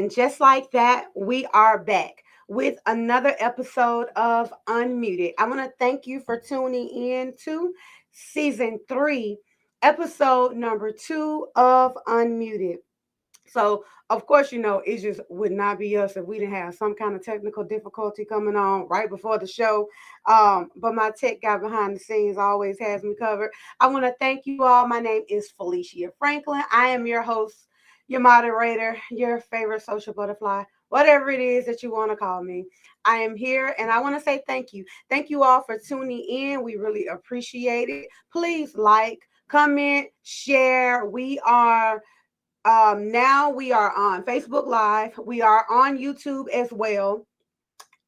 And just like that, we are back with another episode of Unmuted. I want to thank you for tuning in to season 3, episode number 2 of Unmuted. So, of course, it just would not be us if we didn't have some kind of technical difficulty coming on right before the show. But my tech guy behind the scenes always has me covered. I want to thank you all. My name is Felicia Franklin. I am your host, your moderator, your favorite social butterfly, whatever it is that you want to call me. I am here and I want to say thank you. Thank you all for tuning in. We really appreciate it. Please like, comment, share. Now we are on Facebook Live. We are on YouTube as well.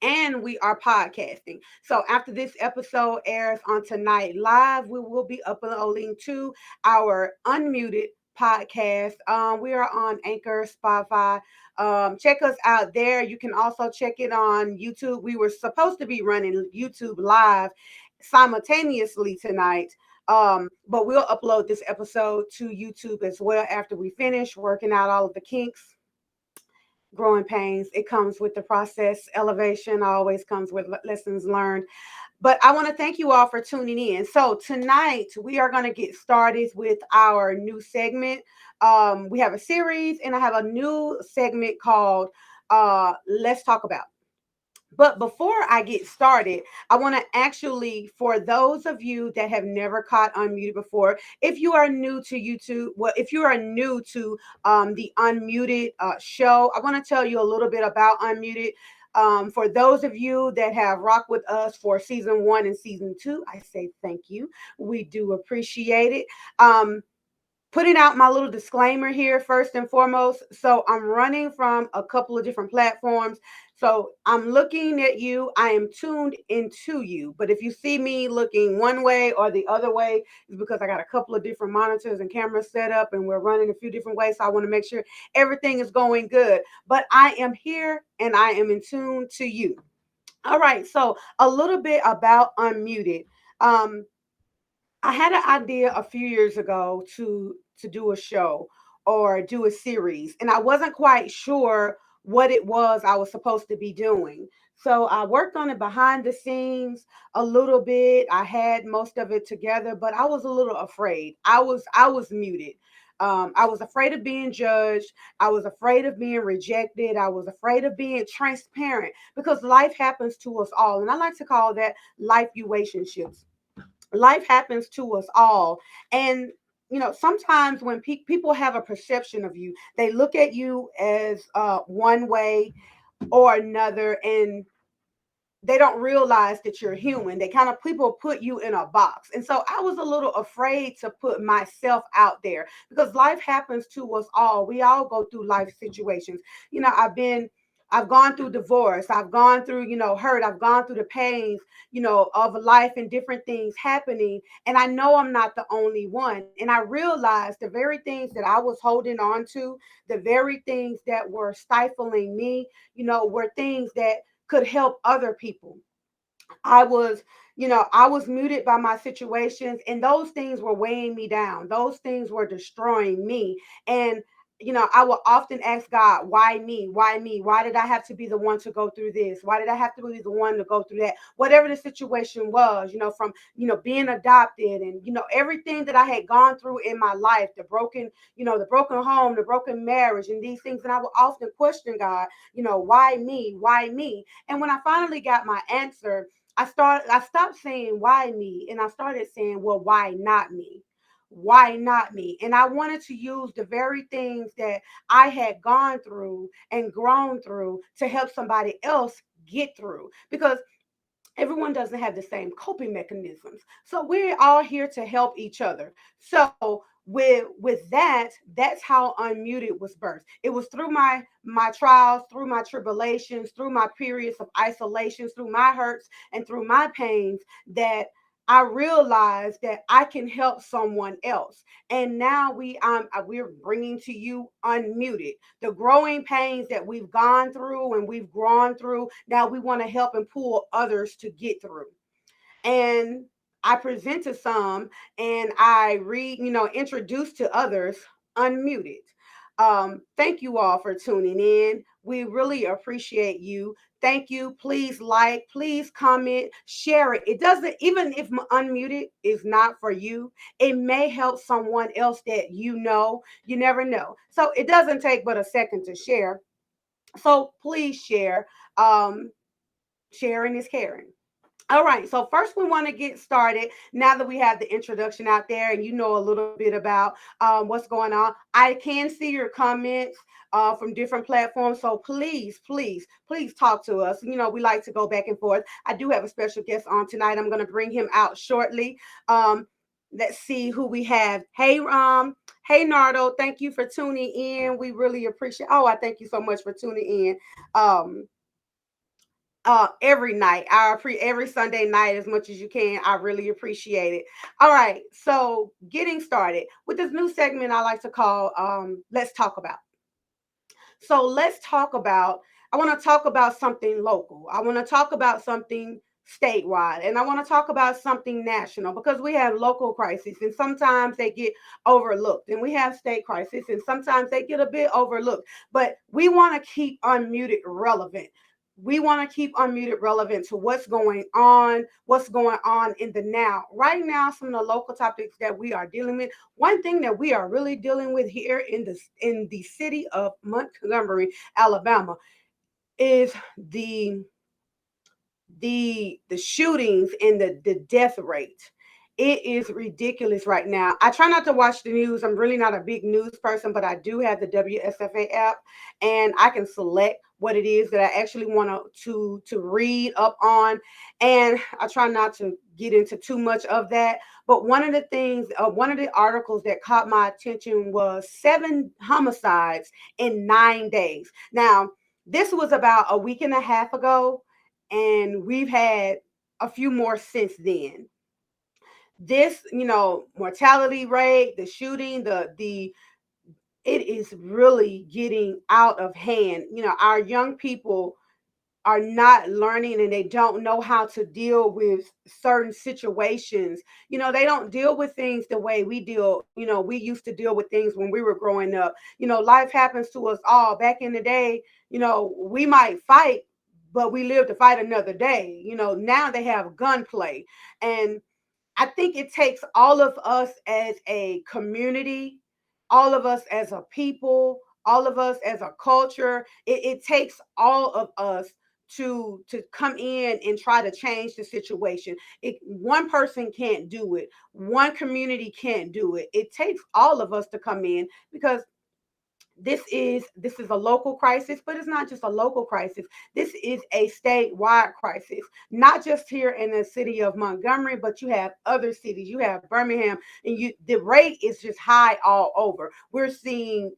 And we are podcasting. So after this episode airs on tonight live, we will be uploading to our unmuted podcast. We are on Anchor, Spotify. Check us out there. You can also check it on YouTube. We were supposed to be running YouTube live simultaneously tonight. But we'll upload this episode to YouTube as well after we finish working out all of the kinks, growing pains. It comes with the process. Elevation always comes with lessons learned. But I want to thank you all for tuning in. So tonight we are going to get started with our new segment. We have a series, and I have a new segment called Let's Talk About. But before I get started, I want to actually, for those of you that have never caught Unmuted before, if you are new to YouTube, well, if you are new to the Unmuted show, I want to tell you a little bit about Unmuted. For those of you that have rocked with us for season 1 and season 2, I say thank you. We do appreciate it. Putting out my little disclaimer here first and foremost. So I'm running from a couple of different platforms. So I'm looking at you. I am tuned into you. But if you see me looking one way or the other way, it's because I got a couple of different monitors and cameras set up and we're running a few different ways. So I want to make sure everything is going good. But I am here and I am in tune to you. All right. So a little bit about Unmuted. Um, I had an idea a few years ago to do a show or do a series, and I wasn't quite sure what it was I was supposed to be doing. So I worked on it behind the scenes a little bit. I had most of it together, but I was a little afraid. I was muted. I was afraid of being judged. I was afraid of being rejected. I was afraid of being transparent because life happens to us all, and I like to call that life relationships. Life happens to us all. And sometimes when people have a perception of you, they look at you as one way or another, and they don't realize that you're human. They kind of people put you in a box. And so I was a little afraid to put myself out there because life happens to us all. We all go through life situations. I've gone through divorce. I've gone through, hurt. I've gone through the pains, of life and different things happening. And I know I'm not the only one. And I realized the very things that I was holding on to, the very things that were stifling me, were things that could help other people. I was muted by my situations, and those things were weighing me down. Those things were destroying me. And I will often ask God, why me? Why me? Why did I have to be the one to go through this? Why did I have to be the one to go through that? Whatever the situation was, from being adopted, and everything that I had gone through in my life, the broken home, the broken marriage, and these things. And I will often question God, why me? Why me? And when I finally got my answer, I stopped saying why me, and I started saying, well, why not me? Why not me? And I wanted to use the very things that I had gone through and grown through to help somebody else get through, because everyone doesn't have the same coping mechanisms. So we're all here to help each other. So with that, that's how Unmuted was birthed. It was through my trials, through my tribulations, through my periods of isolations, through my hurts and through my pains, that I realized that I can help someone else. And now we're bringing to you Unmuted, the growing pains that we've gone through and we've grown through. Now we want to help and pull others to get through. And I present to some, and I read, introduce to others Unmuted. Thank you all for tuning in. We really appreciate you. Thank you. Please like, please comment, share it. It doesn't, even if unmuted is not for you, it may help someone else that you know. You never know. So it doesn't take but a second to share. So please share. Um, Sharing is caring. All right, so first we want to get started. Now that we have the introduction out there and you know a little bit about what's going on, I can see your comments from different platforms. So please, please, please talk to us. You know, we like to go back and forth. I do have a special guest on tonight. I'm going to bring him out shortly. Let's see who we have. Hey Nardo, thank you for tuning in. We really appreciate. Oh, I thank you so much for tuning in. Every night. Every Sunday night as much as you can. I really appreciate it. All right, so getting started with this new segment I like to call Let's Talk About. So let's talk about, I want to talk about something local. I want to talk about something statewide, and I want to talk about something national because we have local crises and sometimes they get overlooked, and we have state crisis and sometimes they get a bit overlooked, but we want to keep unmuted relevant. We want to keep unmuted relevant to what's going on in the now. Right now, some of the local topics that we are dealing with. One thing that we are really dealing with here in the city of Montgomery, Alabama, is the shootings and the death rate. It is ridiculous right now. I try not to watch the news. I'm really not a big news person, but I do have the WSFA app, and I can select what it is that I actually want to read up on, and I try not to get into too much of that. But one of the articles that caught my attention was 7 homicides in 9 days. Now, this was about a week and a half ago, and we've had a few more since then. This, mortality rate, the shooting, the it is really getting out of hand. Our young people are not learning, and they don't know how to deal with certain situations. They don't deal with things the way we deal. We used to deal with things when we were growing up. Life happens to us all. Back in the day, we might fight, but we live to fight another day. Now they have gunplay. And I think it takes all of us as a community, all of us as a people, all of us as a culture. It takes all of us to come in and try to change the situation. One person can't do it. One community can't do it. It takes all of us to come in because this is a local crisis, but it's not just a local crisis. This is a statewide crisis, not just here in the city of Montgomery, but you have other cities. You have Birmingham, and the rate is just high all over. We're seeing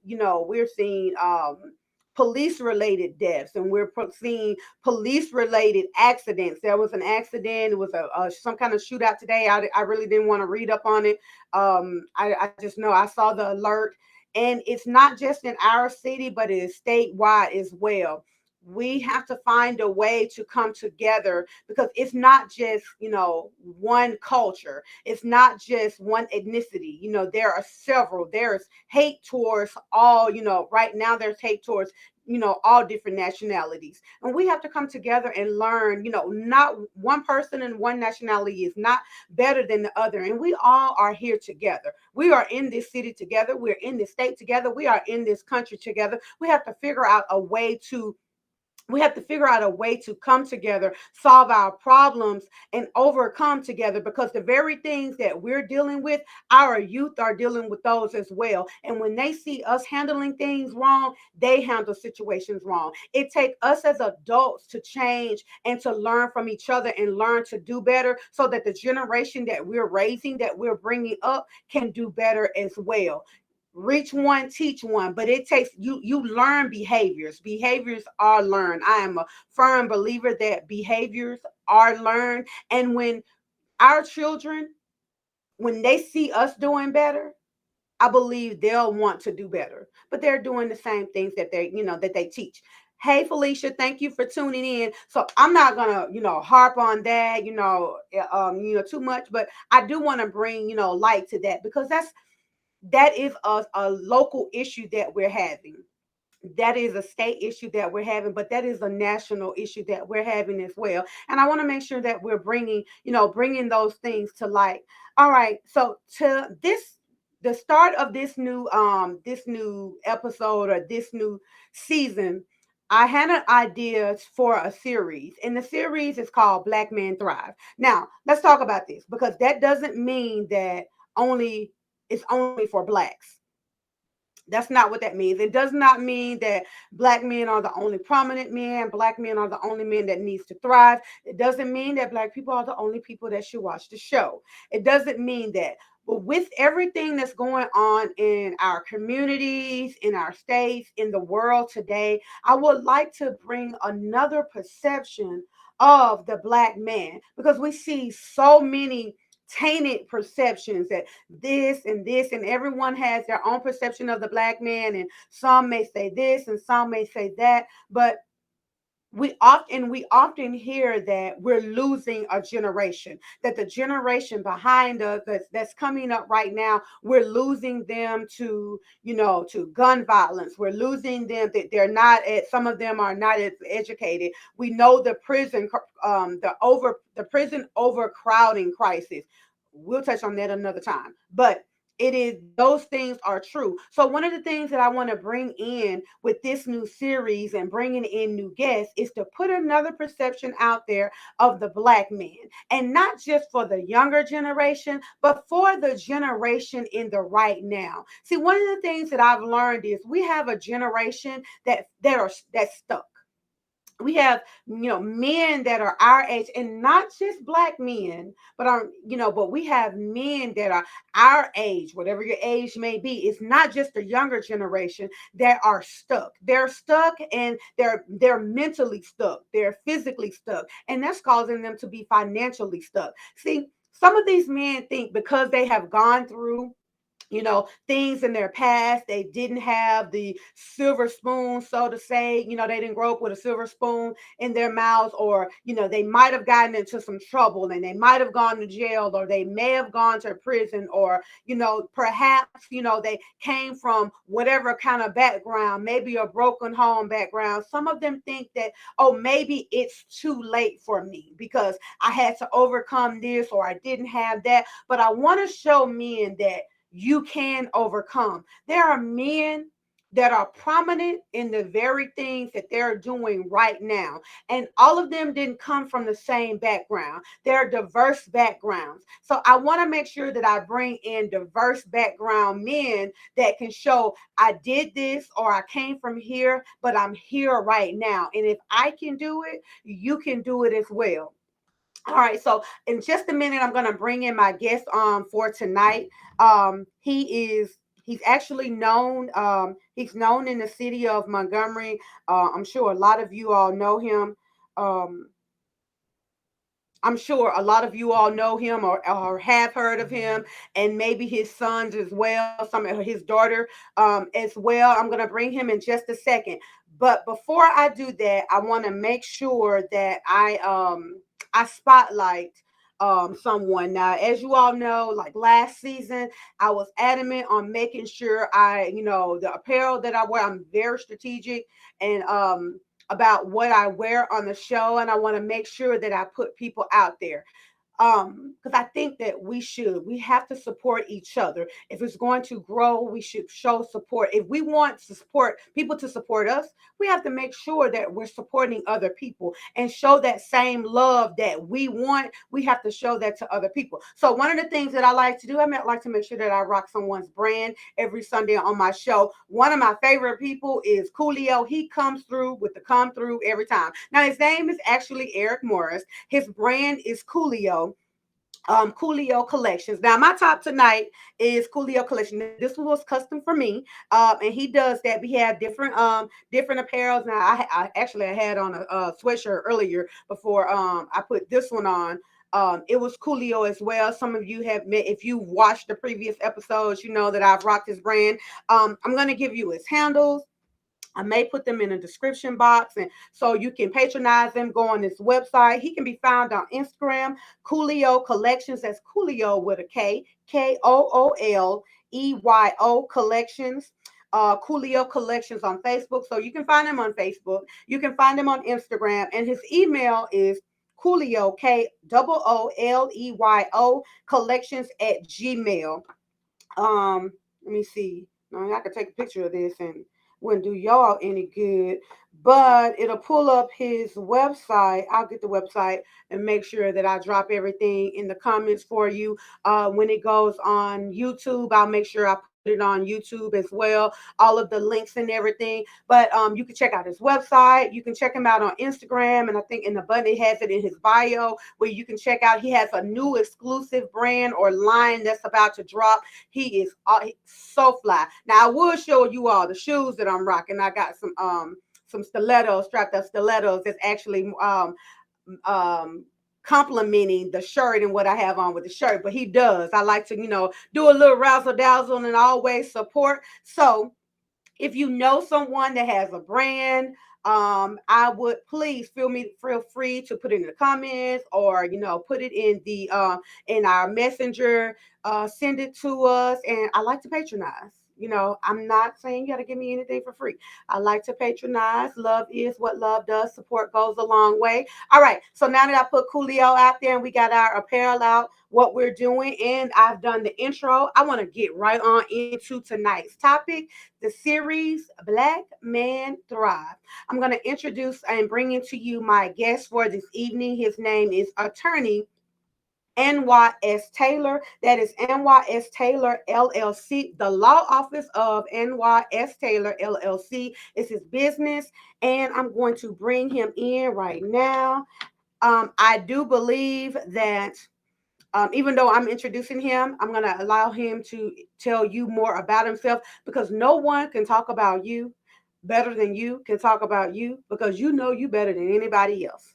police related deaths, and we're seeing police related accidents. There was an accident. It was some kind of shootout today. I really didn't want to read up on it. I just know I saw the alert, and it's not just in our city, but it is statewide as well. We have to find a way to come together because it's not just, one culture. It's not just one ethnicity. There are several. There's hate towards all, right now there's hate towards, all different nationalities. And we have to come together and learn, not one person and one nationality is not better than the other. And we all are here together. We are in this city together. We're in this state together. We are in this country together. We have to figure out a way to come together, solve our problems, and overcome together, because the very things that we're dealing with, our youth are dealing with those as well. And when they see us handling things wrong, they handle situations wrong. It takes us as adults to change and to learn from each other and learn to do better so that the generation that we're raising, that we're bringing up, can do better as well. Reach one, teach one, but it takes you learn behaviors are learned. I am a firm believer that behaviors are learned, and when our children, when they see us doing better, I believe they'll want to do better. But they're doing the same things that they teach. Hey Felicia, thank you for tuning in. So I'm not gonna, harp on that, too much, but I do want to bring, light to that, because That is a local issue that we're having. That is a state issue that we're having, but that is a national issue that we're having as well. And I want to make sure that we're bringing, bringing those things to light. All right. So to this, the start of this new episode or this new season, I had an idea for a series, and the series is called Black Men Thrive. Now, let's talk about this because that doesn't mean that only it's only for blacks. That's not what that means. It does not mean that black men are the only prominent men, black men are the only men that needs to thrive. It doesn't mean that black people are the only people that should watch the show. It doesn't mean that. But with everything that's going on in our communities, in our states, in the world today, I would like to bring another perception of the black man because we see so many tainted perceptions that this and everyone has their own perception of the black man, and some may say this and some may say that, but we often hear that we're losing a generation, that the generation behind us that's coming up right now, we're losing them to, to gun violence. We're losing them, that some of them are not as educated. We know the prison overcrowding crisis. We'll touch on that another time, but it is, those things are true. So one of the things that I want to bring in with this new series and bringing in new guests is to put another perception out there of the black man, and not just for the younger generation, but for the generation in the right now. See, one of the things that I've learned is we have a generation that's stuck. We have, men that are our age, and not just black men, but but we have men that are our age, whatever your age may be. It's not just the younger generation that are stuck. They're stuck, and they're mentally stuck, they're physically stuck, and that's causing them to be financially stuck. See, some of these men think because they have gone through, things in their past. They didn't have the silver spoon, so to say. They didn't grow up with a silver spoon in their mouths, or, they might have gotten into some trouble and they might have gone to jail, or they may have gone to prison, or, perhaps, they came from whatever kind of background, maybe a broken home background. Some of them think that, oh, maybe it's too late for me because I had to overcome this or I didn't have that. But I want to show men that you can overcome. There are men that are prominent in the very things that they're doing right now. And all of them didn't come from the same background. They're diverse backgrounds. So I want to make sure that I bring in diverse background men that can show I did this, or I came from here, but I'm here right now. And if I can do it, you can do it as well. All right, so in just a minute, I'm gonna bring in my guest for tonight. He's actually known. He's known in the city of Montgomery. I'm sure a lot of you all know him. Um, I'm sure a lot of you all know him, or have heard of him, and maybe his sons as well, some of his daughter as well. I'm going to bring him in just a second. But before I do that, I want to make sure that I spotlight someone. Now, as you all know, like last season, I was adamant on making sure the apparel that I wear, I'm very strategic and about what I wear on the show, and I want to make sure that I put people out there. Because I think that we have to support each other. If it's going to grow, we should show support. If we want to support people to support us, we have to make sure that we're supporting other people and show that same love that we want. We have to show that to other people. So one of the things that I like to do, like to make sure that I rock someone's brand every Sunday on my show. One of my favorite people is Coolio. He comes through with the come through every time. Now his name is actually Eric Morris. His brand is Coolio Collections. Now, my top tonight is Coolio Collection. This one was custom for me, and he does that. We have different apparels. Now, I had on a sweatshirt earlier before I put this one on. It was Coolio as well. Some of you have met, if you watched the previous episodes, you know that I've rocked his brand. I'm going to give you his handles. I may put them in a description box, and so you can patronize them. Go on his website. He can be found on Instagram, Coolio Collections. That's Coolio with a K, Kool Coolio Collections. Coolio Collections on Facebook. So you can find him on Facebook. You can find him on Instagram. And his email is Coolio, Kooleo, collections at Gmail. Let me see. Now I could take a picture of this and wouldn't do y'all any good, but it'll pull up his website. I'll get the website and make sure that I drop everything in the comments for you. When it goes on YouTube, I'll make sure I put it on YouTube as well. All of the links and everything. But you can check out his website. You can check him out on Instagram, and I think in the button it has it in his bio where you can check out. He has a new exclusive brand or line that's about to drop. He is so fly. Now I will show you all the shoes that I'm rocking. I got some stilettos, strapped up stilettos. That's actually um complimenting the shirt and what I have on with the shirt. But he does. I like to do a little razzle dazzle and always support. So if you know someone that has a brand, I would please feel free to put it in the comments or put it in our messenger, send it to us. And I like to patronize. I'm not saying you got to give me anything for free. I like to patronize. Love is what love does. Support goes a long way. All right. So now that I put Coolio out there and we got our apparel out, what we're doing, and I've done the intro, I want to get right on into tonight's topic, the series Black Man Thrive. I'm going to introduce and bring into you my guest for this evening. His name is attorney Anwar S. Taylor. That is Anwar S. Taylor LLC. The law office of Anwar S. Taylor LLC is his business, and I'm going to bring him in right now. I do believe that even though I'm introducing him, I'm going to allow him to tell you more about himself because no one can talk about you better than you can talk about you because you know you better than anybody else.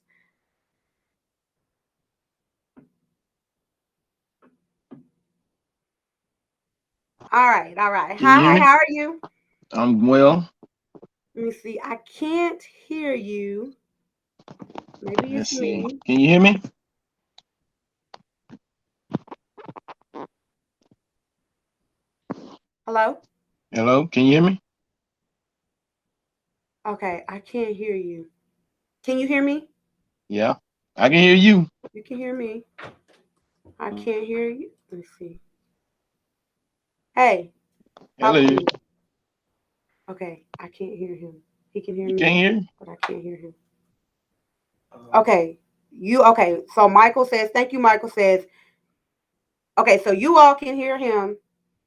All right, all right. Can you hear Hi, me? how are you? I'm well. Let me see. I can't hear you. Maybe Let's it's see. me. Can you hear me? Hello? Hello? Can you hear me? Okay, I can't hear you. Can you hear me? Yeah. I can hear you. You can hear me. I can't hear you. Let me see. Hey, talk to Hello. me. Okay, I can't hear him. He can hear You can't me, hear? but I can't hear him. Okay, okay. So Michael says, thank you. Michael says, okay, so you all can hear him,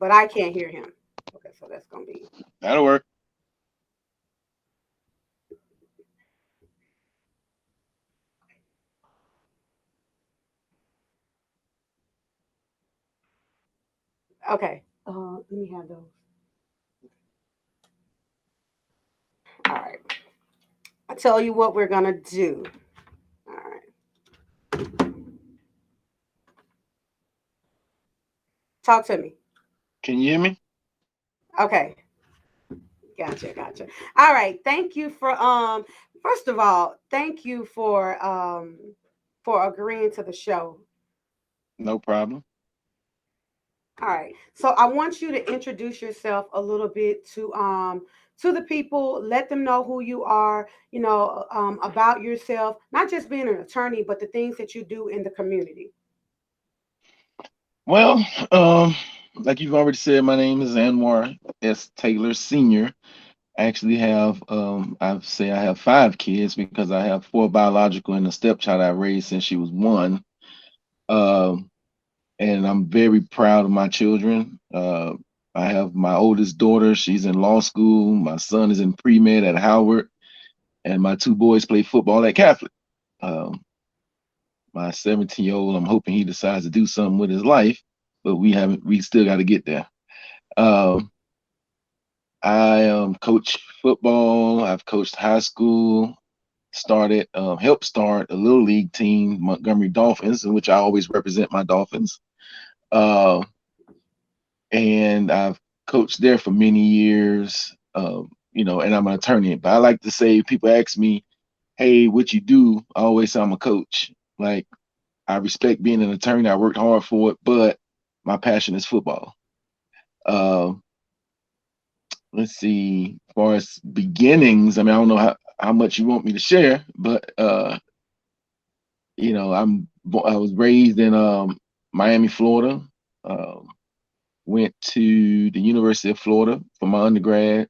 but I can't hear him. Okay, so that's gonna be That'll work. okay. Let me have those. All right. I tell you what we're gonna do. All right. Talk to me. Can you hear me? Okay. Gotcha. Gotcha. All right. Thank you for first of all, thank you for agreeing to the show. No problem. All right. So I want you to introduce yourself a little bit to the people, let them know who you are, about yourself, not just being an attorney, but the things that you do in the community. Well, um, like you've already said, my name is Anwar S. Taylor Sr. I actually I have five kids because I have four biological and a stepchild I raised since she was one. Um, and I'm very proud of my children. I have my oldest daughter, she's in law school. My son is in pre-med at Howard, and my two boys play football at Catholic. Um, my 17-year-old, I'm hoping he decides to do something with his life, but we still got to get there. Um, I coach football. I've coached high school. Helped start a little league team, Montgomery Dolphins, in which I always represent my Dolphins. Uh, and I've coached there for many years. And I'm an attorney. But I like to say, people ask me, "Hey, what you do?" I always say I'm a coach. Like, I respect being an attorney. I worked hard for it, but my passion is football. Uh, let's see. As far as beginnings, I mean, I don't know how much you want me to share, but I was raised in Miami, Florida. Um, Went to the University of Florida for my undergrad.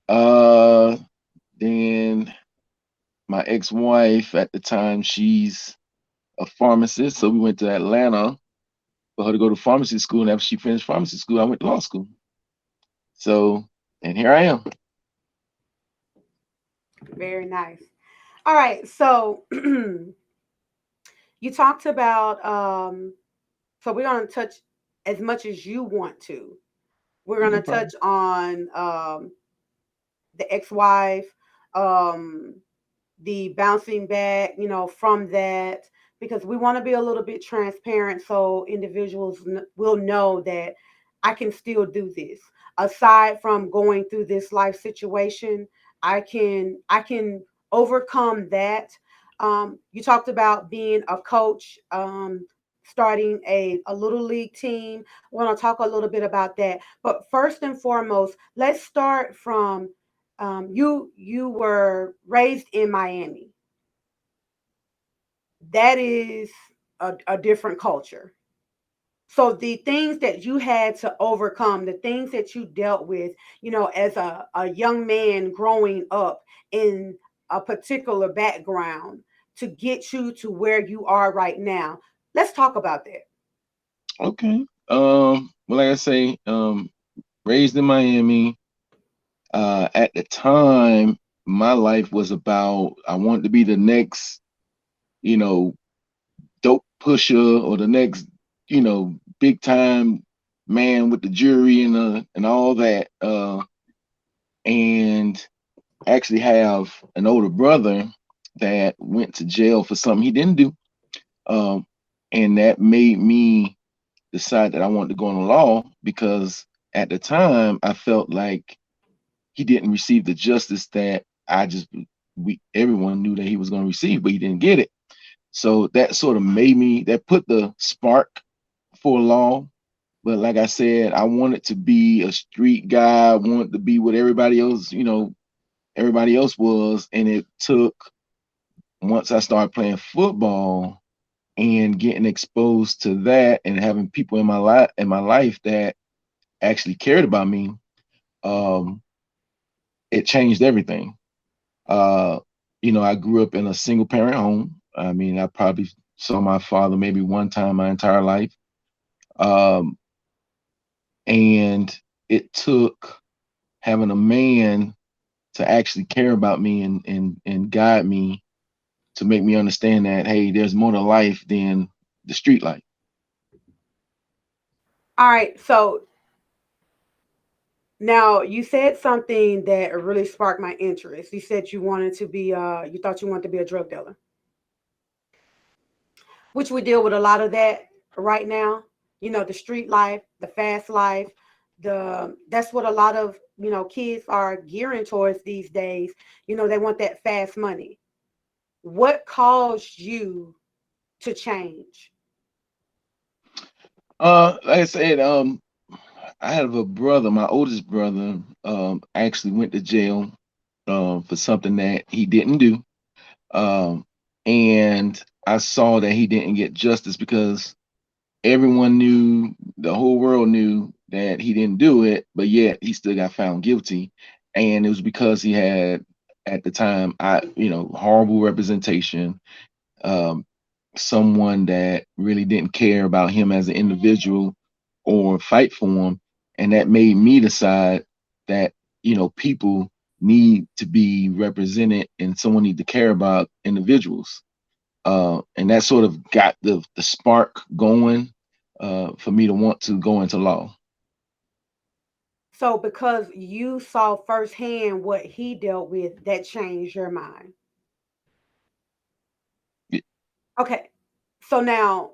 Uh, then my ex-wife at the time, she's a pharmacist, so we went to Atlanta for her to go to pharmacy school. And after she finished pharmacy school, I went to law school. So, and here I am. Very nice. All right. So you talked about so we're gonna touch as much as you want to. We're No gonna touch problem. on the ex-wife, um, the bouncing back, from that, because we want to be a little bit transparent so individuals will know that I can still do this. Aside from going through this life situation, I can overcome that. You talked about being a coach, starting a little league team. We're going to talk a little bit about that. But first and foremost, let's start from you were raised in Miami. That is a different culture. So the things that you had to overcome, the things that you dealt with, as a young man growing up in a particular background to get you to where you are right now. Let's talk about that. Okay. Well, like I say, raised in Miami. At the time, my life was about I wanted to be the next, you know, dope pusher or the next, big time man with the jury and all that. And actually have an older brother that went to jail for something he didn't do. Um, and that made me decide that I wanted to go into law because at the time I felt like he didn't receive the justice that I just we everyone knew that he was going to receive, but he didn't get it. So that sort of made me that put the spark for law. But like I said, I wanted to be a street guy. I wanted to be what everybody else was, and it took once I started playing football and getting exposed to that and having people in my life that actually cared about me. um, it changed everything. Uh, I grew up in a single parent home. I mean, I probably saw my father maybe one time my entire life. Um, and it took having a man to actually care about me and guide me to make me understand that hey, there's more to life than the street life. All right. So now you said something that really sparked my interest. You said you thought you wanted to be a drug dealer, which we deal with a lot of that right now. The street life, the fast life, that's what a lot of kids are gearing towards these days. They want that fast money. What caused you to change? Like I said, I have a brother. My oldest brother actually went to jail for something that he didn't do. Um, and I saw that he didn't get justice because everyone knew, the whole world knew that he didn't do it, but yet he still got found guilty. And it was because he had, at the time, horrible representation, um, someone that really didn't care about him as an individual or fight for him. And that made me decide that, people need to be represented and someone need to care about individuals. And that sort of got the spark going for me to want to go into law. So because you saw firsthand what he dealt with, that changed your mind. Y- Okay. So now,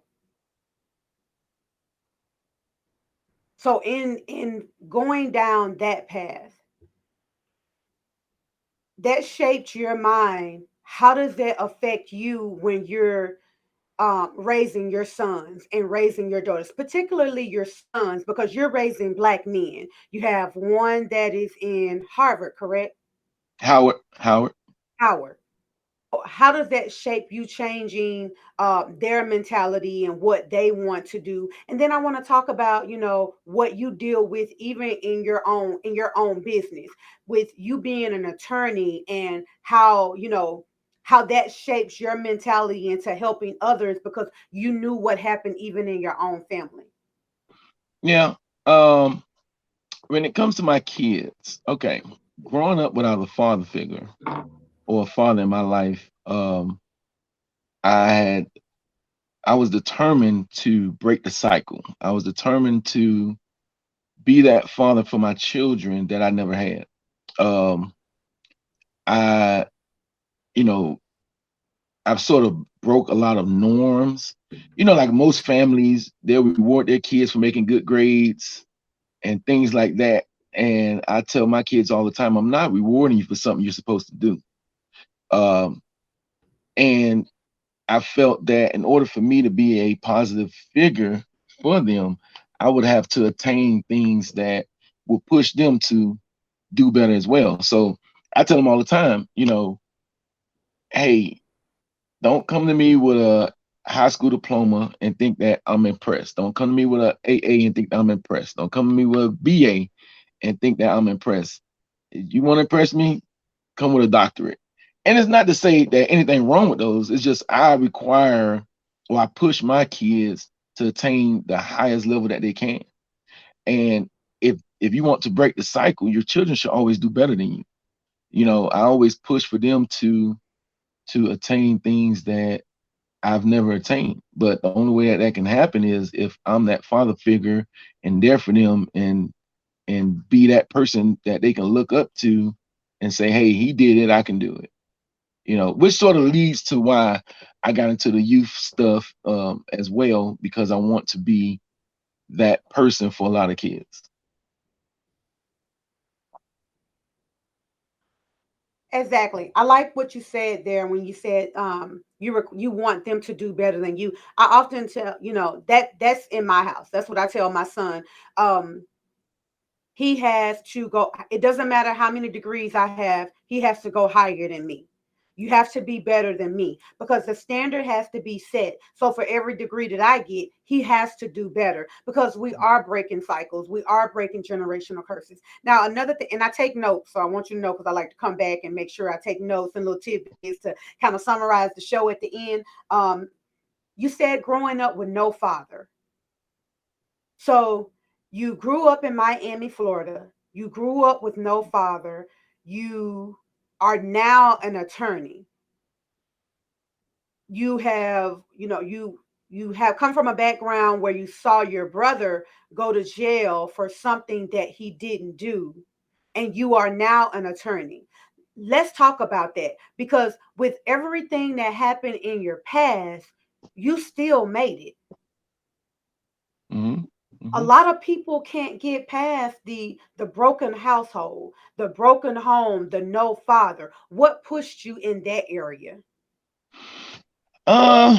so in going down that path, that shaped your mind. How does that affect you when you're raising your sons and raising your daughters, particularly your sons, because you're raising black men. You have one that is in Harvard, correct? Howard. Howard. How does that shape you changing their mentality and what they want to do? And then I want to talk about, what you deal with even in your own business, with you being an attorney, and how that shapes your mentality into helping others because you knew what happened even in your own family. Yeah. Um, when it comes to my kids, okay, growing up without a father figure or a father in my life, I had I was determined to break the cycle. I was determined to be that father for my children that I never had. Um, I, you know, I've sort of broke a lot of norms. Like most families, they'll reward their kids for making good grades and things like that. And I tell my kids all the time, I'm not rewarding you for something you're supposed to do. Um, and I felt that in order for me to be a positive figure for them, I would have to attain things that will push them to do better as well. So I tell them all the time, hey, don't come to me with a high school diploma and think that I'm impressed. Don't come to me with a AA and think that I'm impressed. Don't come to me with a BA and think that I'm impressed. If you want to impress me, come with a doctorate. And it's not to say that anything wrong with those. It's just I require or I push my kids to attain the highest level that they can. And if you want to break the cycle, your children should always do better than you. I always push for them to attain things that I've never attained. But the only way that can happen is if I'm that father figure and there for them and be that person that they can look up to and say, hey, he did it, I can do it. Which sort of leads to why I got into the youth stuff as well, because I want to be that person for a lot of kids. Exactly. I like what you said there when you said you want them to do better than you. I often tell, that's in my house. That's what I tell my son. Um he has to go. It doesn't matter how many degrees I have, he has to go higher than me. You have to be better than me because the standard has to be set. So for every degree that I get, he has to do better because we are breaking cycles. We are breaking generational curses. Now, another thing, and I take notes, so I want you to know because I like to come back and make sure I take notes and little tidbits to kind of summarize the show at the end. You said growing up with no father. So you grew up in Miami, Florida. You grew up with no father. You are now an attorney. You have, you have come from a background where you saw your brother go to jail for something that he didn't do, and you are now an attorney. Let's talk about that because with everything that happened in your past, you still made it. Hmm. A Hmm. lot of people can't get past the broken household, the broken home, the no father. What pushed you in that area? Uh,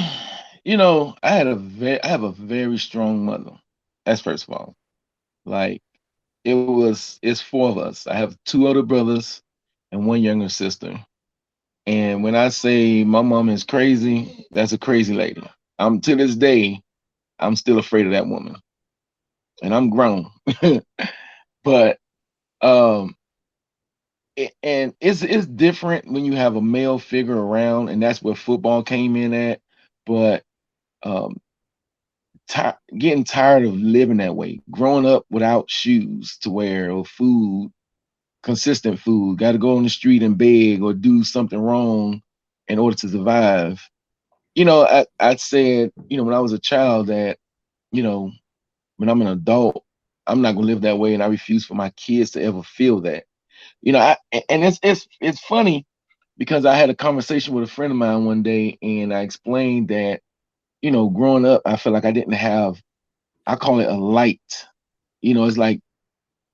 I have a very strong mother. That's first of all. Like it's four of us. I have two older brothers and one younger sister. And when I say my mom is crazy, that's a crazy lady. I'm to this day, I'm still afraid of that woman. And I'm grown. But um and it's different when you have a male figure around, and that's where football came in at. But um getting tired of living that way, growing up without shoes to wear or food, consistent food, got to go on the street and beg or do something wrong in order to survive. I said, when I was a child that, you know, when I'm an adult, I'm not gonna live that way, and I refuse for my kids to ever feel that. And it's funny because I had a conversation with a friend of mine one day, and I explained that, growing up, I felt like I didn't have, I call it a light. It's like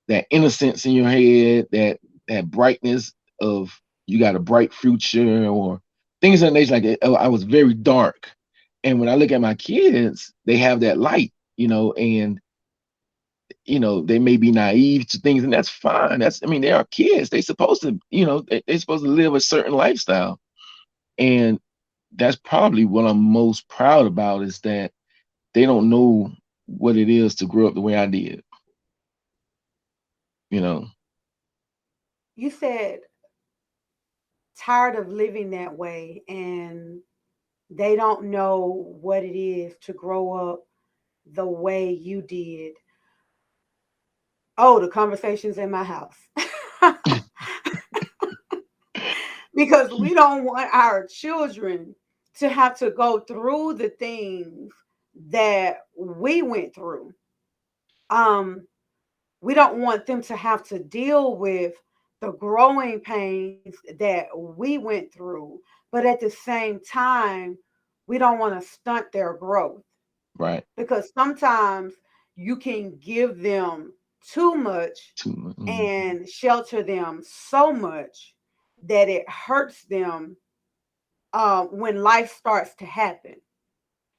that innocence in your head, that brightness of you got a bright future or things of that nature. Like I was very dark, And when I look at my kids, they have that light, and they may be naive to things, and that's fine. I mean, they are kids. They supposed to, they're supposed to live a certain lifestyle. And that's probably what I'm most proud about is that they don't know what it is to grow up the way I did, you know. You said tired of living that way, and they don't know what it is to grow up the way you did. Oh, the conversations in my house. Because we don't want our children to have to go through the things that we went through. Um, we don't want them to have to deal with the growing pains that we went through, but at the same time, we don't want to stunt their growth Right. because sometimes you can give them too much Mm. and shelter them so much that it hurts them when life starts to happen.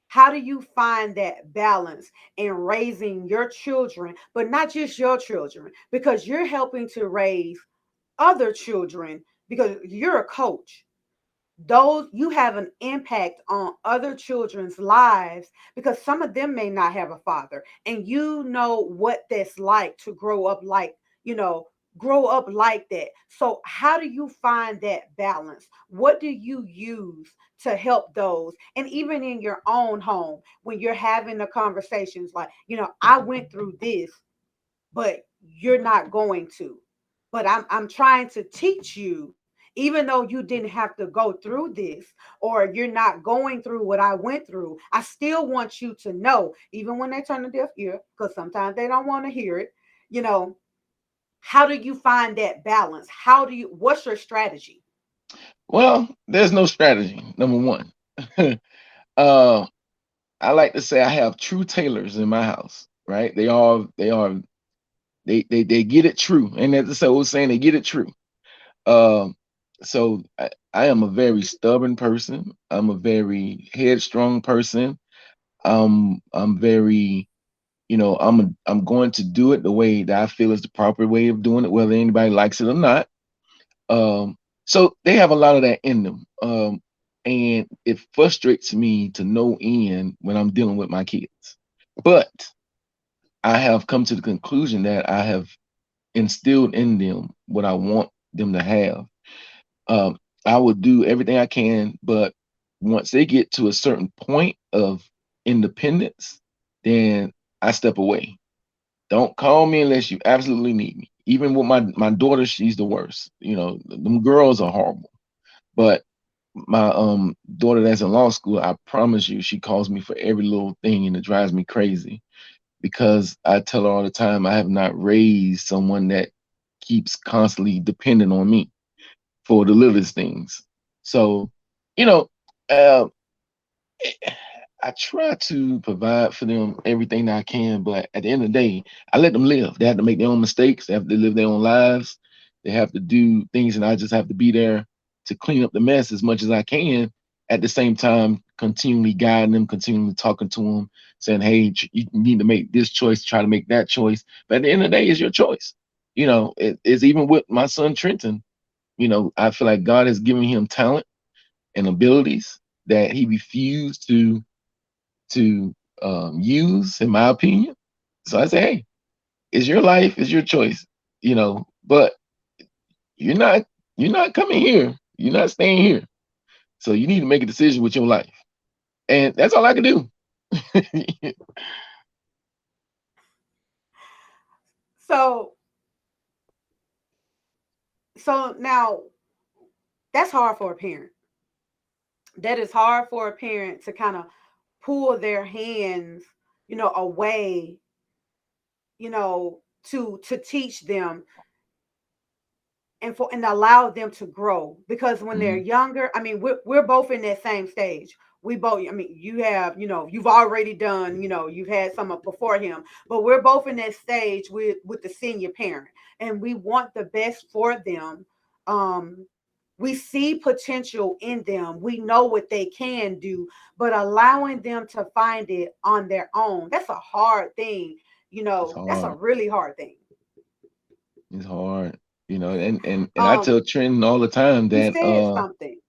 How do you find that balance in raising your children, but not just your children, because you're helping to raise other children because you're a coach. Those you have an impact on other children's lives because some of them may not have a father, and you know what that's like to grow up like, you know, grow up like that. So how do you find that balance? What do you use to help those? And even in your own home, when you're having the conversations like, I went through this, but you're not going to. But I'm trying to teach you, even though you didn't have to go through this, or you're not going through what I went through. I still want you to know, even when they turn a deaf ear, because sometimes they don't want to hear it. You know, how do you find that balance? What's your strategy? Well, there's no strategy. Number one, uh, I like to say I have true tailors in my house. Right? They get it true, and as I was saying, they get it true. Um, so I am a very stubborn person. I'm a very headstrong person. I'm very, I'm going to do it the way that I feel is the proper way of doing it, whether anybody likes it or not. Um, so they have a lot of that in them. And it frustrates me to no end when I'm dealing with my kids. But I have come to the conclusion that I have instilled in them what I want them to have. um, I will do everything I can, but once they get to a certain point of independence, then I step away. Don't call me unless you absolutely need me. Even with my daughter, she's the worst. Them girls are horrible. But my daughter that's in law school, I promise you, she calls me for every little thing, and it drives me crazy because I tell her all the time I have not raised someone that keeps constantly depending on me for the littlest things. So, you know, uh, I try to provide for them everything that I can, but at the end of the day, I let them live. They have to make their own mistakes. They have to live their own lives. They have to do things, and I just have to be there to clean up the mess as much as I can. At the same time, continually guiding them, continually talking to them, saying, "Hey, you need to make this choice. Try to make that choice." But at the end of the day, it's your choice. It's even with my son Trenton. I feel like God has given him talent and abilities that he refused to use, in my opinion. So I say, hey, it's your life, it's your choice, but you're not you're not coming here. You're not staying here. So you need to make a decision with your life. And that's all I can do. So so now that's hard for a parent. That is hard for a parent to kind of pull their hands, away, to teach them and allow them to grow because when they're Mhm. younger, I mean, we're both in that same stage. We both, I mean, you have, you've already done, you've had some before him, but we're both in that stage with the senior parent, and we want the best for them. um We see potential in them. We know what they can do, but allowing them to find it on their own, that's a hard thing. It's That's a hard. really hard thing. It's hard. And I Um, tell Trenton all the time you that said something.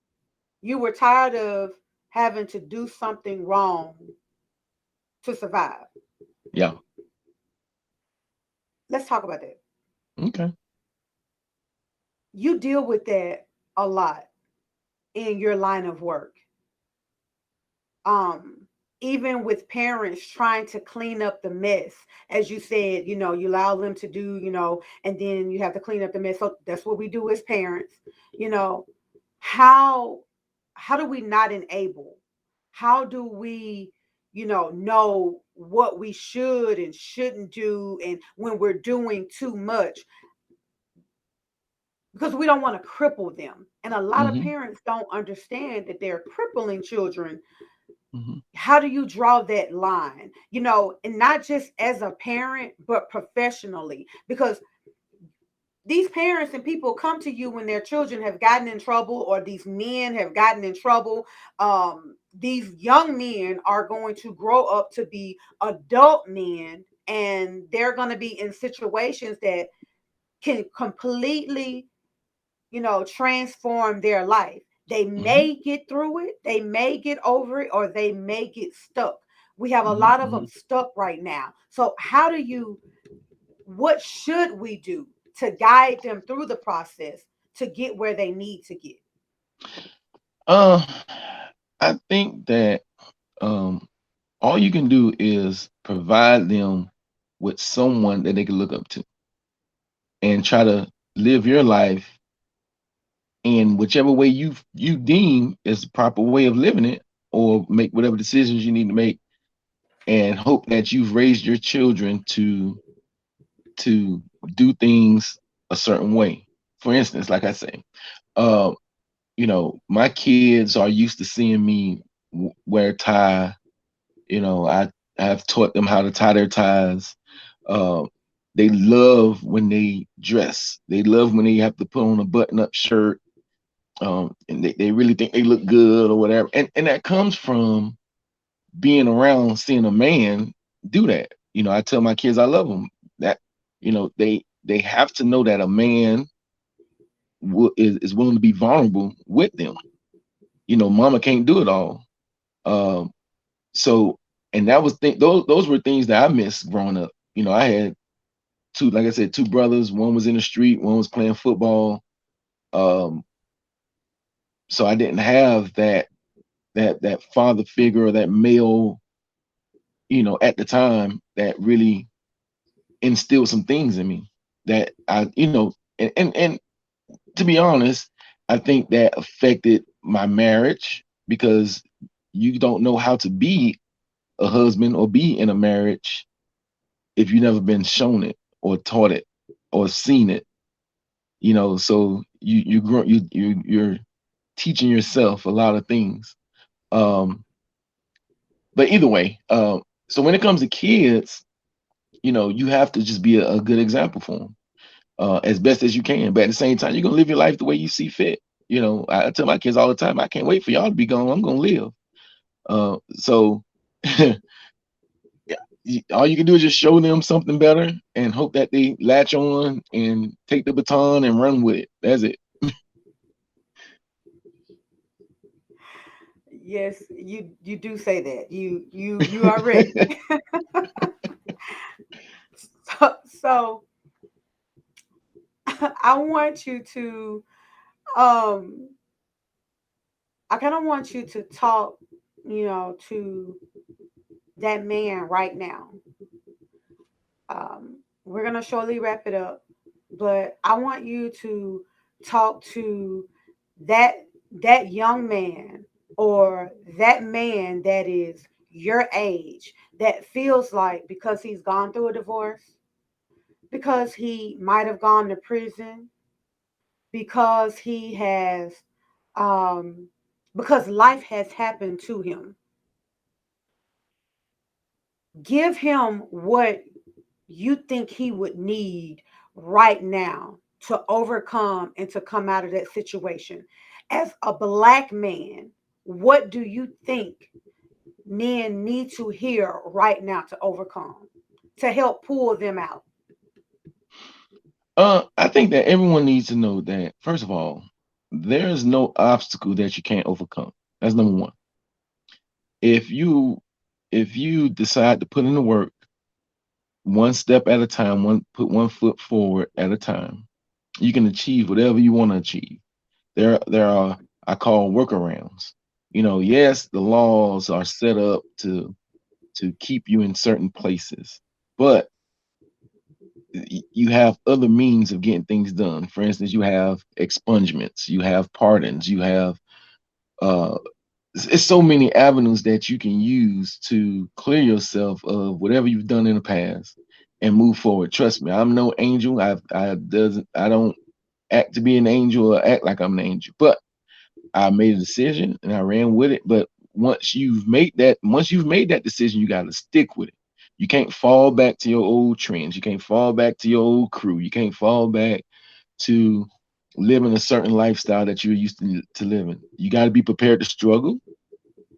You were tired of having to do something wrong to survive. yeah, Let's talk about that. okay. You deal with that a lot in your line of work. um Even with parents trying to clean up the mess, as you said, you allow them to do, and then you have to clean up the mess. So that's what we do as parents. you know how how do we not enable? How do we know what we should and shouldn't do, and when we're doing too much, because we don't want to cripple them. And a lot of Mm-hmm. parents don't understand that they're crippling children. Mm-hmm. How do you draw that line? And not just as a parent, but professionally, because these parents and people come to you when their children have gotten in trouble, or these men have gotten in trouble. These young men are going to grow up to be adult men, and they're going to be in situations that can completely transform their life. They Mm-hmm. may get through it, they may get over it, or they may get stuck. We have a lot of Mm-hmm. them stuck right now. So, what should we do to guide them through the process to get where they need to get? Uh, I think that um, all you can do is provide them with someone that they can look up to and try to live your life in whichever way you deem is the proper way of living it, or make whatever decisions you need to make, and hope that you've raised your children to do things a certain way. For instance, like I say, uh, my kids are used to seeing me wear a tie. I have taught them how to tie their ties. Uh, they love when they dress. They love when they have to put on a button-up shirt. And they really think they look good or whatever. And that comes from being around seeing a man do that. I tell my kids I love them. That they have to know that a man is willing to be vulnerable with them. Mama can't do it all. Um, so and that was those were things that I missed growing up. I had two, like I said, two brothers. One was in the street, one was playing football. Um, so I didn't have that father figure or that male, at the time that really instilled some things in me that and to be honest, I think that affected my marriage because you don't know how to be a husband or be in a marriage if you've never been shown it or taught it or seen it. So you grow you're teaching yourself a lot of things. Um, but either way, so when it comes to kids, you have to just be a good example for them as best as you can. But at the same time, you're gonna live your life the way you see fit. I tell my kids all the time, I can't wait for y'all to be gone. I'm gonna live. So all you can do is just show them something better and hope that they latch on and take the baton and run with it. That's it. Yes, you do say that. You are ready. So I want you to um I kind of want you to talk, to that man right now. We're gonna surely wrap it up, but I want you to talk to that that young man, or that man that is your age, that feels like, because he's gone through a divorce, because he might have gone to prison, because he has um because life has happened to him. Give him what you think he would need right now to overcome and to come out of that situation. As a black man, what do you think men need to hear right now to overcome, to help pull them out? I think that everyone needs to know that first of all, there is no obstacle that you can't overcome. That's number one. If you if you decide to put in the work, one step at a time, put one foot forward at a time, you can achieve whatever you want to achieve. There are, I call, workarounds. Yes, the laws are set up to keep you in certain places, but you have other means of getting things done. For instance, you have expungements, you have pardons, you have uh it's so many avenues that you can use to clear yourself of whatever you've done in the past and move forward. Trust me, I'm no angel. I don't act to be an angel or act like I'm an angel, but I made a decision and I ran with it. But once you've made that decision, you got to stick with it. You can't fall back to your old trends. You can't fall back to your old crew. You can't fall back to living a certain lifestyle that you're used to living. You got to be prepared to struggle.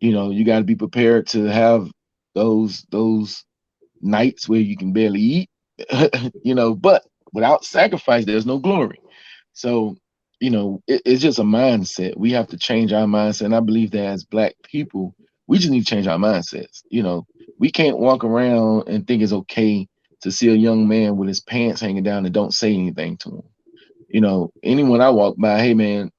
You got to be prepared to have those nights where you can barely eat. But without sacrifice, there's no glory. So, it's just a mindset. We have to change our mindset. And I believe that as black people, we just need to change our mindsets. We can't walk around and think it's okay to see a young man with his pants hanging down and don't say anything to him. Anyone I walk by, hey man,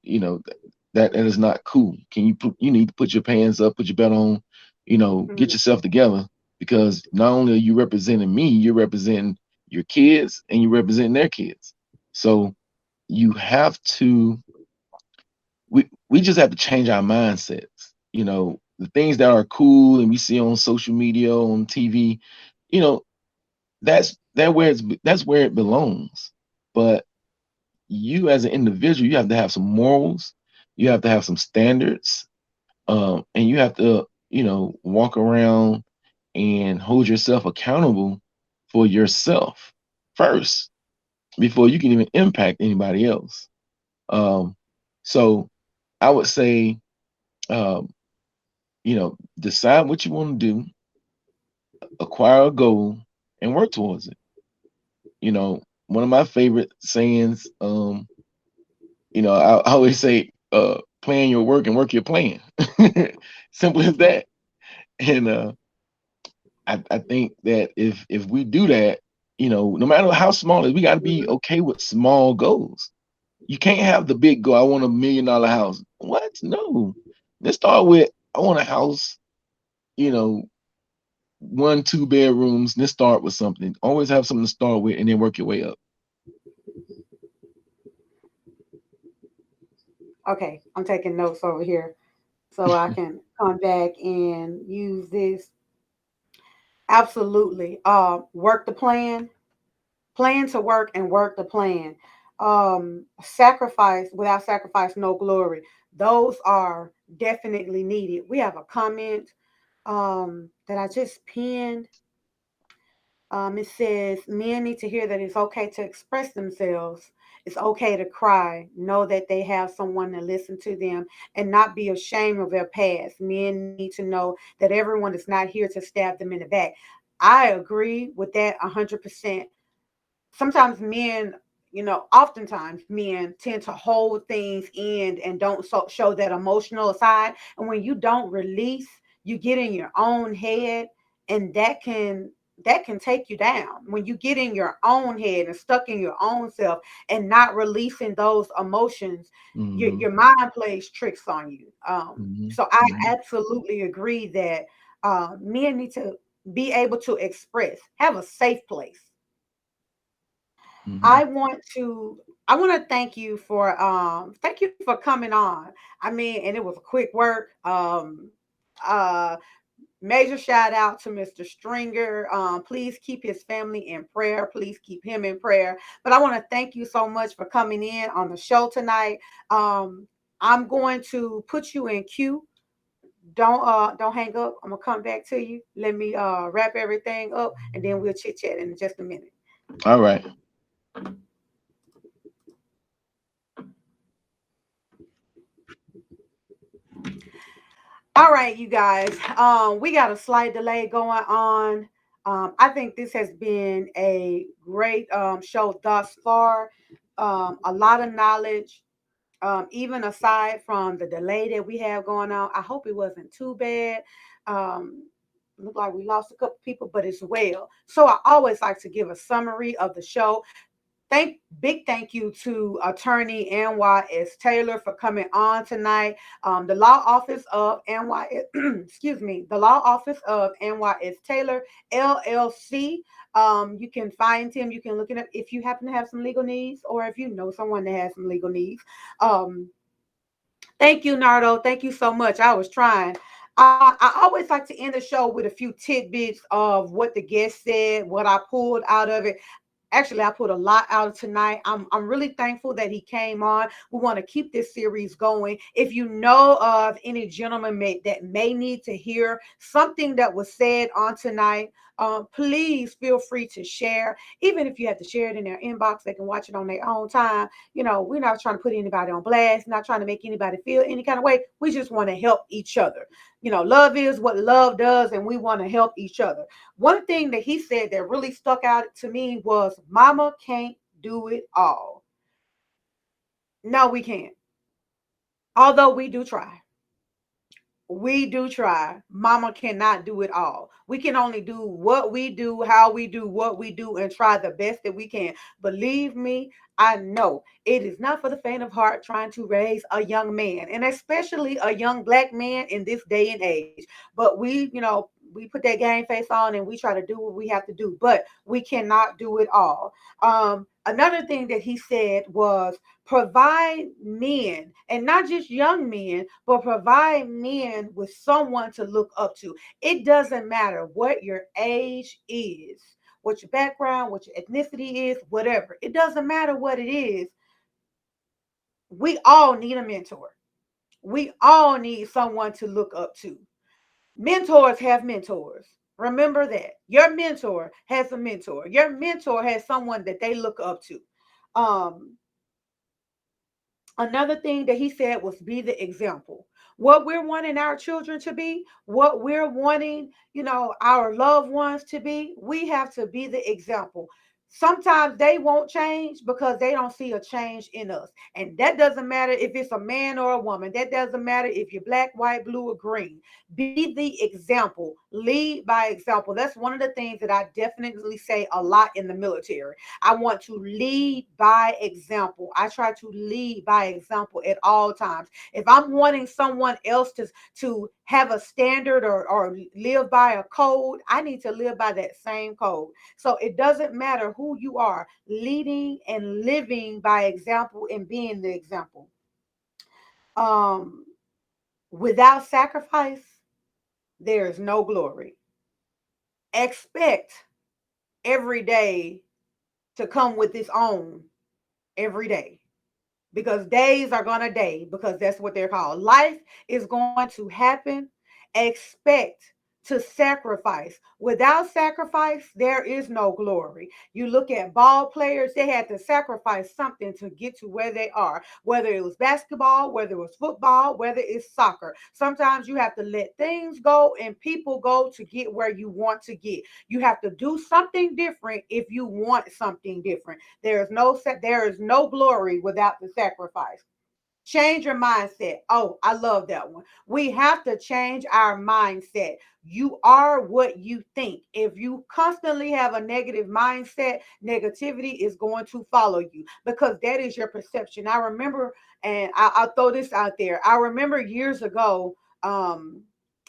that is not cool. You need to put your pants up, put your belt on, get Mhm. yourself together, because not only are you representing me, you're representing your kids and you're representing their kids. So you have to we just have to change our mindsets. The things that are cool and we see on social media, on TV, you know, that's where it belongs. But you as an individual, you have to have some morals, you have to have some standards, and you have to, walk around and hold yourself accountable for yourself first before you can even impact anybody else. Um, so I would say, um, decide what you want to do, acquire a goal, and work towards it. One of my favorite sayings, I always say, plan your work and work your plan. Simple as that. And I think that if we do that, no matter how small it is, we got to be okay with small goals. You can't have the big goal. I want $1 million house. What? No. Let's start with, I want a house, you know, 1, 2 bedrooms. Let's start with something. Always have something to start with and then work your way up. Okay, I'm taking notes over here so I can come back and use this. Absolutely. Work the plan, plan to work and work the plan. Sacrifice, without sacrifice, no glory. Those are definitely needed. We have a comment that I just pinned. It says men need to hear that it's okay to express themselves. It's okay to cry. Know that they have someone to listen to them and not be ashamed of their past. Men need to know that everyone is not here to stab them in the back. I agree with that 100%. Sometimes men, oftentimes men tend to hold things in and don't show that emotional side. And when you don't release, you get in your own head, and that can take you down. When you get in your own head and stuck in your own self and not releasing those emotions, Hmm. your mind plays tricks on you. Hmm. So I Hmm. absolutely agree that men need to be able to express, have a safe place. Hmm. I want to I want to thank you for coming on. I mean, and it was a quick work. Uh Major shout out to Mr. Stringer. Please keep his family in prayer. Please keep him in prayer. But I want to thank you so much for coming in on the show tonight. Um I'm going to put you in queue. Don't hang up. I'm gonna come back to you. Let me wrap everything up, and then we'll chit chat in just a minute. All right. All right, you guys. We got a slight delay going on. I think this has been a great show thus far. A lot of knowledge, even aside from the delay that we have going on. I hope it wasn't too bad. Um, Look like we lost a couple people, but it's well. So I always like to give a summary of the show. Big thank you to attorney Anwar S. Taylor for coming on tonight. The law office of NY, excuse me, the law office of NYS Taylor LLC. You can find him. You can look it up if you happen to have some legal needs, or if you know someone that has some legal needs. Um, Thank you, Nardo. Thank you so much. I was trying. I always like to end the show with a few tidbits of what the guest said, what I pulled out of it. Actually, I put a lot out tonight. I'm really thankful that he came on. We want to keep this series going. If you know of any gentleman that may need to hear something that was said on tonight, please feel free to share. Even if you have to share it in their inbox, they can watch it on their own time. We're not trying to put anybody on blast, not trying to make anybody feel any kind of way. We just want to help each other. Love is what love does, and we want to help each other. One thing that he said that really stuck out to me was, Mama can't do it all. No, we can't. Although we do try. We do try. Mama cannot do it all. We can only do what we do, how we do what we do, and try the best that we can. Believe me, I know it is not for the faint of heart trying to raise a young man, and especially a young black man in this day and age. But we put that game face on and we try to do what we have to do, but we cannot do it all. Another thing that he said was, provide men, and not just young men, but provide men with someone to look up to. It doesn't matter what your age is, what your background, what your ethnicity is, whatever. It doesn't matter what it is. We all need a mentor. We all need someone to look up to. Mentors have mentors. Remember that. Your mentor has a mentor. Your mentor has someone that they look up to. Um, Another thing that he said was, be the example. What we're wanting our children to be, what we're wanting, our loved ones to be, we have to be the example. Sometimes they won't change because they don't see a change in us. And that doesn't matter if it's a man or a woman. That doesn't matter if you're black, white, blue, or green. Be the example. Lead by example. That's one of the things that I definitely say a lot in the military. I want to lead by example. I try to lead by example at all times. If I'm wanting someone else to have a standard or live by a code, I need to live by that same code. So it doesn't matter who you are, leading and living by example and being the example. Um, Without sacrifice, there is no glory. Expect every day to come with its own every day, because days are going to day, because that's what they're called. Life is going to happen. Expect to sacrifice. Without sacrifice, there is no glory. You look at ball players, they had to sacrifice something to get to where they are, whether it was basketball, whether it was football, whether it's soccer. Sometimes you have to let things go and people go to get where you want to get. You have to do something different if you want something different. There is no glory without the sacrifice. Change your mindset. Oh, I love that one. We have to change our mindset. You are what you think. If you constantly have a negative mindset, negativity is going to follow you, because that is your perception. I remember, and I'll throw this out there. I remember years ago,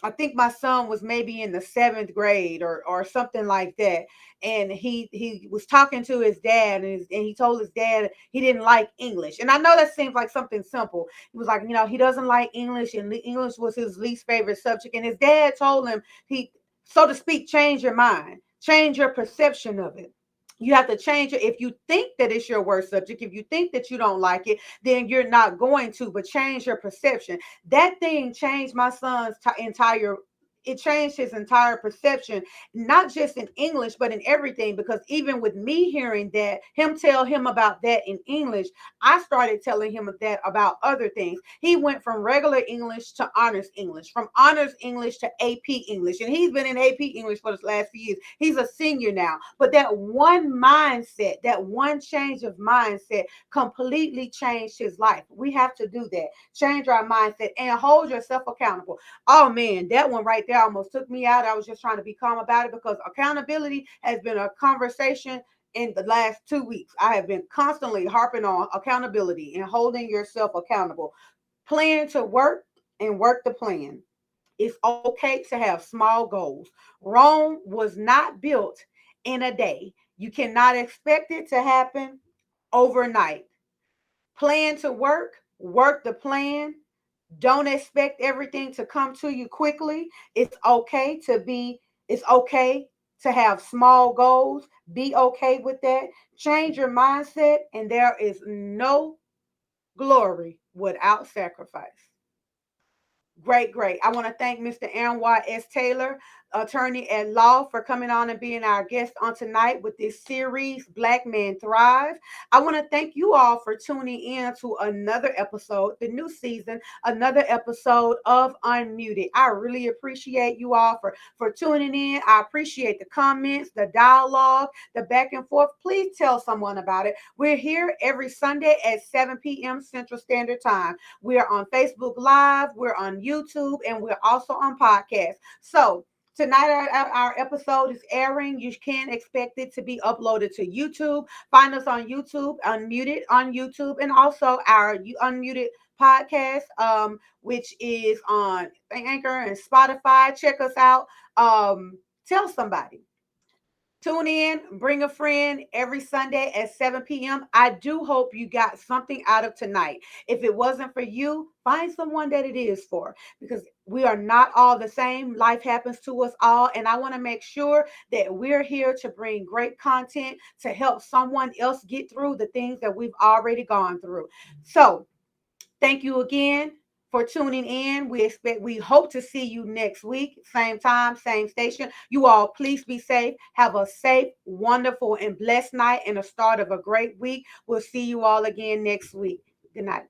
I think my son was maybe in the seventh grade or something like that. And he was talking to his dad, and he told his dad he didn't like English. And I know that seems like something simple. He was like, he doesn't like English, and English was his least favorite subject. And his dad told him, he, so to speak, change your mind, change your perception of it. You have to change it. If you think that it's your worst subject, if you think that you don't like it, then you're not going to, but change your perception. That thing changed my son's entire it changed his entire perception, not just in English, but in everything. Because even with me hearing that, him tell him about that in English, I started telling him that about other things. He went from regular English to honors English, from honors English to AP English. And he's been in AP English for the last few years. He's a senior now. But that one mindset, that one change of mindset completely changed his life. We have to do that. Change our mindset and hold yourself accountable. Oh man, that one right there almost took me out. I was just trying to be calm about it because accountability has been a conversation in the last 2 weeks. I have been constantly harping on accountability and holding yourself accountable. Plan to work and work the plan. It's okay to have small goals. Rome was not built in a day. You cannot expect it to happen overnight. Plan to work, work the plan. Don't expect everything to come to you quickly. It's okay to have small goals. Be okay with that. Change your mindset, and there is no glory without sacrifice. Great, great. I want to thank Mr. Anwar S. Taylor, attorney at law, for coming on and being our guest on tonight with this series, Black Men Thrive. I want to thank you all for tuning in to another episode, the new season, another episode of Unmuted. I really appreciate you all for tuning in. I appreciate the comments, the dialogue, the back and forth. Please tell someone about it. We're here every Sunday at 7 p.m. Central Standard Time. We're on Facebook Live, we're on YouTube, and we're also on podcast. So tonight our episode is airing. You can expect it to be uploaded to YouTube. Find us on YouTube, Unmuted on YouTube, and also our Unmuted podcast, which is on Anchor and Spotify. Check us out. Tell somebody. Tune in, bring a friend every Sunday at 7 p.m. I do hope you got something out of tonight. If it wasn't for you, find someone that it is for, because we are not all the same. Life happens to us all. And I want to make sure that we're here to bring great content to help someone else get through the things that we've already gone through. So, thank you again for tuning in. We hope to see you next week, same time, same station. You all please be safe. Have a safe, wonderful, and blessed night and a start of a great week. We'll see you all again next week. Good night.